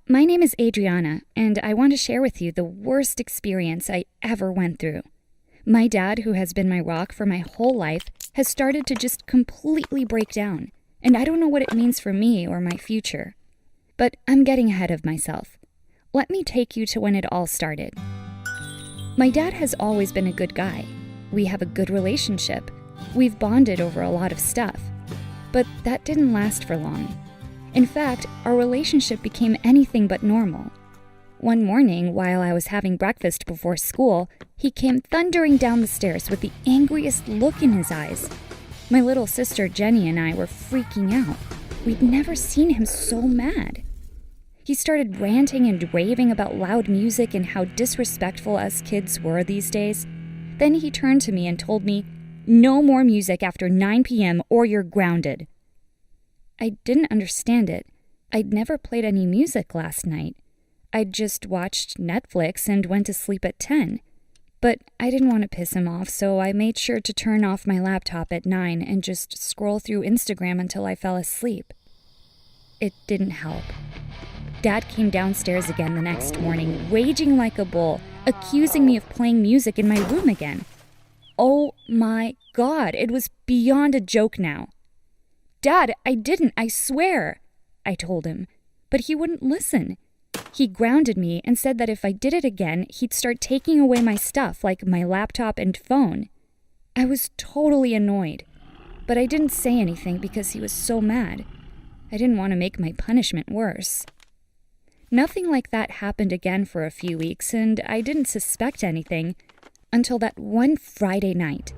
My name is Adriana, and I want to share with you the worst experience I ever went through. My dad, who has been my rock for my whole life, has started to just completely break down, and I don't know what it means for me or my future. But I'm getting ahead of myself. Let me take you to when it all started. My dad has always been a good guy. We have a good relationship. We've bonded over a lot of stuff. But that didn't last for long. In fact, our relationship became anything but normal. One morning, while I was having breakfast before school, he came thundering down the stairs with the angriest look in his eyes. My little sister Jenny and I were freaking out. We'd never seen him so mad. He started ranting and raving about loud music and how disrespectful us kids were these days. Then he turned to me and told me, "No more music after 9 p.m. or you're grounded." I didn't understand it. I'd never played any music last night. I'd just watched Netflix and went to sleep at 10. But I didn't want to piss him off, so I made sure to turn off my laptop at 9 and just scroll through Instagram until I fell asleep. It didn't help. Dad came downstairs again the next morning, raging like a bull, accusing me of playing music in my room again. Oh my God, it was beyond a joke now. "Dad, I didn't, I swear," I told him, but he wouldn't listen. He grounded me and said that if I did it again, he'd start taking away my stuff like my laptop and phone. I was totally annoyed, but I didn't say anything because he was so mad. I didn't want to make my punishment worse. Nothing like that happened again for a few weeks, and I didn't suspect anything until that one Friday night.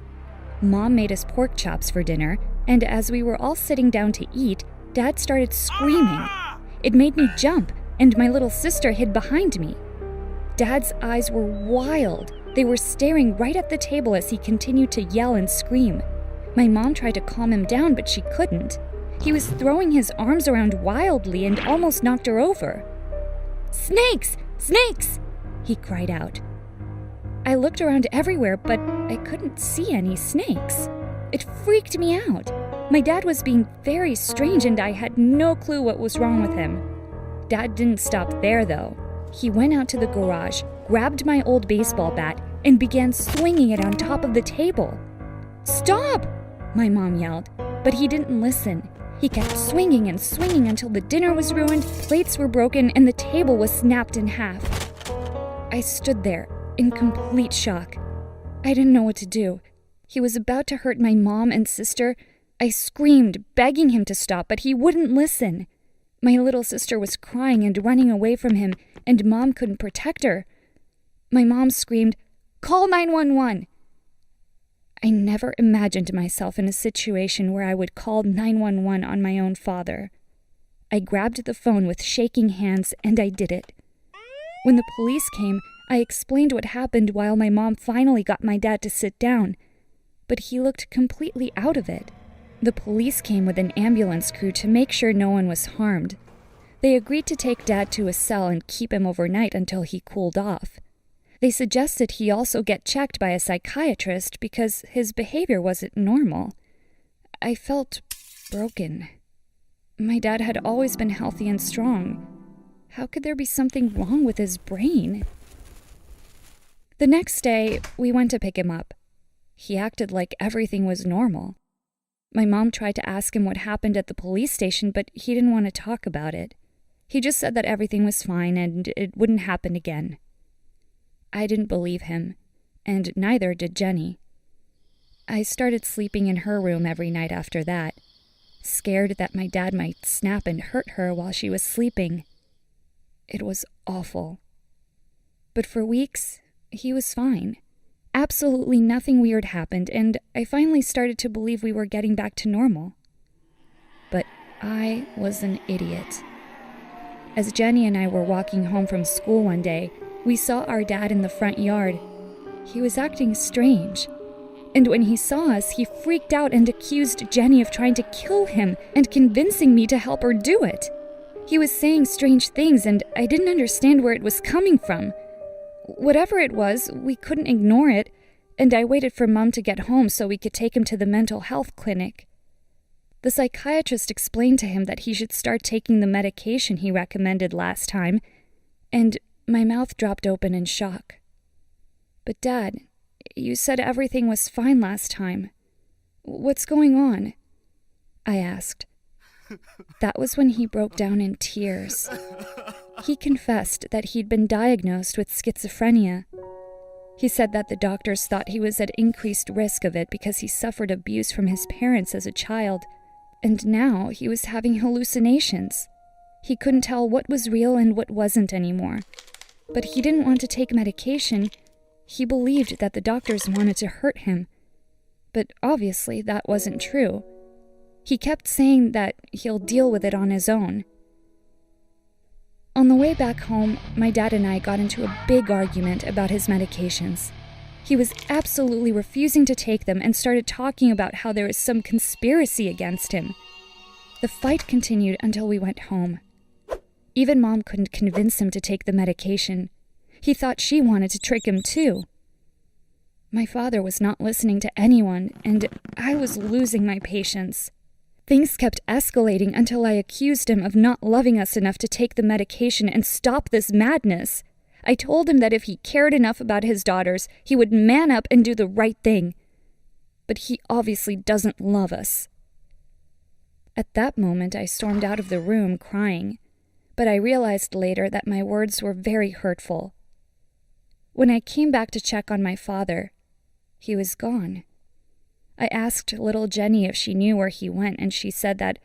Mom made us pork chops for dinner, and as we were all sitting down to eat, Dad started screaming. It made me jump, and my little sister hid behind me. Dad's eyes were wild. They were staring right at the table as he continued to yell and scream. My mom tried to calm him down, but she couldn't. He was throwing his arms around wildly and almost knocked her over. "Snakes! Snakes!" he cried out. I looked around everywhere, but I couldn't see any snakes. It freaked me out. My dad was being very strange, and I had no clue what was wrong with him. Dad didn't stop there, though. He went out to the garage, grabbed my old baseball bat, and began swinging it on top of the table. "Stop!" my mom yelled, but he didn't listen. He kept swinging and swinging until the dinner was ruined, plates were broken, and the table was snapped in half. I stood there, in complete shock. I didn't know what to do. He was about to hurt my mom and sister. I screamed, begging him to stop, but he wouldn't listen. My little sister was crying and running away from him, and Mom couldn't protect her. My mom screamed, "Call 911!" I never imagined myself in a situation where I would call 911 on my own father. I grabbed the phone with shaking hands, and I did it. When the police came, I explained what happened while my mom finally got my dad to sit down, but he looked completely out of it. The police came with an ambulance crew to make sure no one was harmed. They agreed to take Dad to a cell and keep him overnight until he cooled off. They suggested he also get checked by a psychiatrist because his behavior wasn't normal. I felt broken. My dad had always been healthy and strong. How could there be something wrong with his brain? The next day, we went to pick him up. He acted like everything was normal. My mom tried to ask him what happened at the police station, but he didn't want to talk about it. He just said that everything was fine and it wouldn't happen again. I didn't believe him, and neither did Jenny. I started sleeping in her room every night after that, scared that my dad might snap and hurt her while she was sleeping. It was awful. But for weeks, he was fine. Absolutely nothing weird happened, and I finally started to believe we were getting back to normal. But I was an idiot. As Jenny and I were walking home from school one day, we saw our dad in the front yard. He was acting strange. And when he saw us, he freaked out and accused Jenny of trying to kill him and convincing me to help her do it. He was saying strange things, and I didn't understand where it was coming from. Whatever it was, we couldn't ignore it, and I waited for Mom to get home so we could take him to the mental health clinic. The psychiatrist explained to him that he should start taking the medication he recommended last time, and my mouth dropped open in shock. "But Dad, you said everything was fine last time. What's going on?" I asked. That was when he broke down in tears. He confessed that he'd been diagnosed with schizophrenia. He said that the doctors thought he was at increased risk of it because he suffered abuse from his parents as a child, and now he was having hallucinations. He couldn't tell what was real and what wasn't anymore. But he didn't want to take medication. He believed that the doctors wanted to hurt him. But obviously that wasn't true. He kept saying that he'll deal with it on his own. On the way back home, my dad and I got into a big argument about his medications. He was absolutely refusing to take them and started talking about how there was some conspiracy against him. The fight continued until we went home. Even Mom couldn't convince him to take the medication. He thought she wanted to trick him too. My father was not listening to anyone, and I was losing my patience. Things kept escalating until I accused him of not loving us enough to take the medication and stop this madness. I told him that if he cared enough about his daughters, he would man up and do the right thing. But he obviously doesn't love us. At that moment, I stormed out of the room crying, but I realized later that my words were very hurtful. When I came back to check on my father, he was gone. I asked little Jenny if she knew where he went, and she said that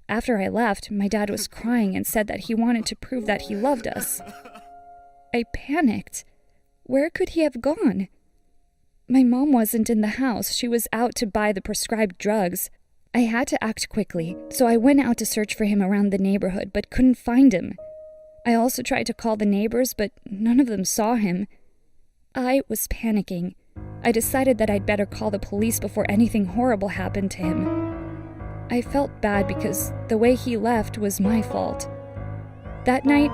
after I left, my dad was crying and said that he wanted to prove that he loved us. I panicked. Where could he have gone? My mom wasn't in the house. She was out to buy the prescribed drugs. I had to act quickly, so I went out to search for him around the neighborhood, but couldn't find him. I also tried to call the neighbors, but none of them saw him. I was panicking. I decided that I'd better call the police before anything horrible happened to him. I felt bad because the way he left was my fault. That night,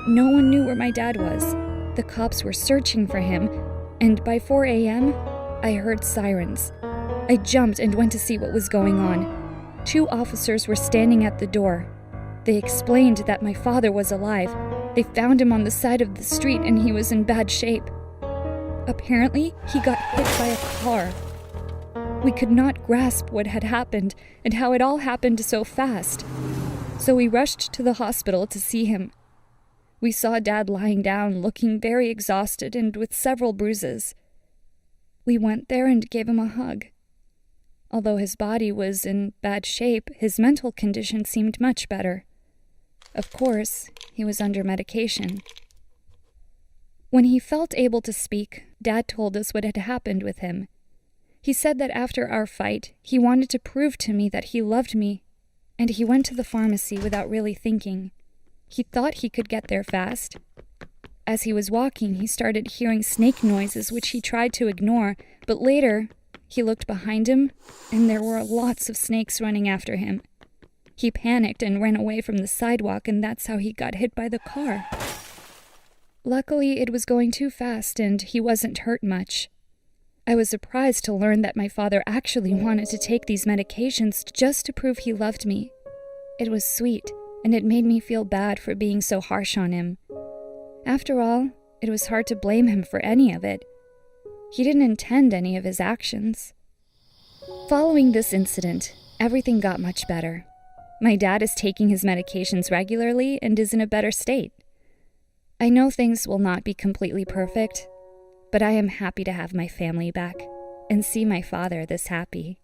no one knew where my dad was. The cops were searching for him, and by 4 a.m., I heard sirens. I jumped and went to see what was going on. 2 officers were standing at the door. They explained that my father was alive. They found him on the side of the street and he was in bad shape. Apparently, he got hit by a car. We could not grasp what had happened and how it all happened so fast. So we rushed to the hospital to see him. We saw Dad lying down, looking very exhausted and with several bruises. We went there and gave him a hug. Although his body was in bad shape, his mental condition seemed much better. Of course, he was under medication. When he felt able to speak, Dad told us what had happened with him. He said that after our fight, he wanted to prove to me that he loved me, and he went to the pharmacy without really thinking. He thought he could get there fast. As he was walking, he started hearing snake noises, which he tried to ignore, but later, he looked behind him, and there were lots of snakes running after him. He panicked and ran away from the sidewalk, and that's how he got hit by the car. Luckily, it was going too fast, and he wasn't hurt much. I was surprised to learn that my father actually wanted to take these medications just to prove he loved me. It was sweet, and it made me feel bad for being so harsh on him. After all, it was hard to blame him for any of it. He didn't intend any of his actions. Following this incident, everything got much better. My dad is taking his medications regularly and is in a better state. I know things will not be completely perfect, but I am happy to have my family back and see my father this happy.